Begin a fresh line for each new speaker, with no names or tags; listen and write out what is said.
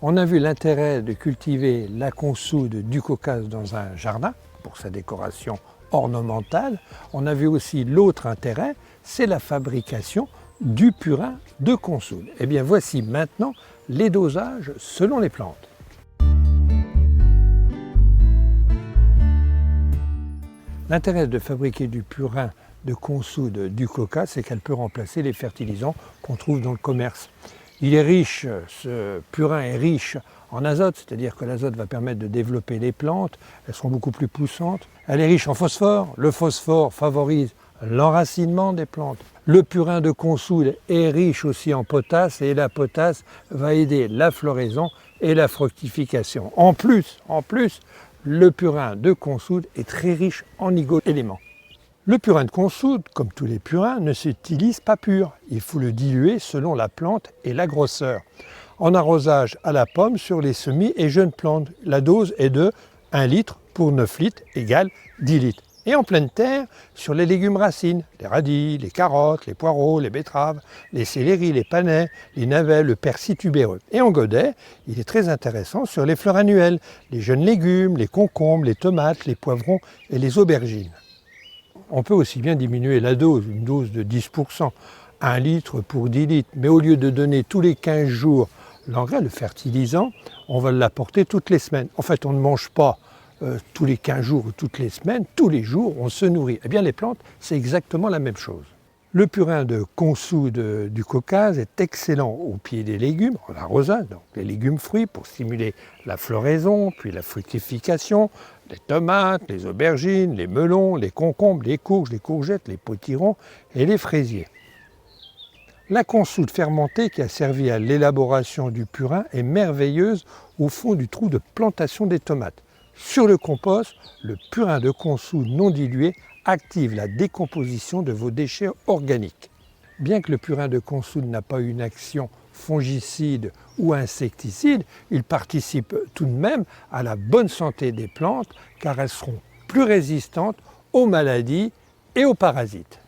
On a vu l'intérêt de cultiver la consoude du Caucase dans un jardin pour sa décoration ornementale. On a vu aussi l'autre intérêt, c'est la fabrication du purin de consoude. Et bien voici maintenant les dosages selon les plantes. L'intérêt de fabriquer du purin de consoude du Caucase, c'est qu'elle peut remplacer les fertilisants qu'on trouve dans le commerce. Il est riche, ce purin est riche en azote, c'est-à-dire que l'azote va permettre de développer les plantes, elles seront beaucoup plus poussantes. Elle est riche en phosphore, le phosphore favorise l'enracinement des plantes. Le purin de consoude est riche aussi en potasse et la potasse va aider la floraison et la fructification. En plus, le purin de consoude est très riche en oligo-éléments. Le purin de consoude, comme tous les purins, ne s'utilise pas pur. Il faut le diluer selon la plante et la grosseur. En arrosage à la pomme sur les semis et jeunes plantes, la dose est de 1 litre pour 9 litres égale 10 litres. Et en pleine terre, sur les légumes racines, les radis, les carottes, les poireaux, les betteraves, les céleris, les panais, les navets, le persil tubéreux. Et en godet, il est très intéressant sur les fleurs annuelles, les jeunes légumes, les concombres, les tomates, les poivrons et les aubergines. On peut aussi bien diminuer la dose, une dose de 10%, 1 litre pour 10 litres, mais au lieu de donner tous les 15 jours l'engrais, le fertilisant, on va l'apporter toutes les semaines. En fait, on ne mange pas tous les 15 jours ou toutes les semaines, tous les jours, on se nourrit. Eh bien, les plantes, c'est exactement la même chose. Le purin de consoude du Caucase est excellent au pied des légumes, en arrosage, donc les légumes fruits pour stimuler la floraison, puis la fructification, les tomates, les aubergines, les melons, les concombres, les courges, les courgettes, les potirons et les fraisiers. La consoude fermentée qui a servi à l'élaboration du purin est merveilleuse au fond du trou de plantation des tomates. Sur le compost, le purin de consoude non dilué active la décomposition de vos déchets organiques. Bien que le purin de consoude n'a pas une action fongicide ou insecticide, il participe tout de même à la bonne santé des plantes car elles seront plus résistantes aux maladies et aux parasites.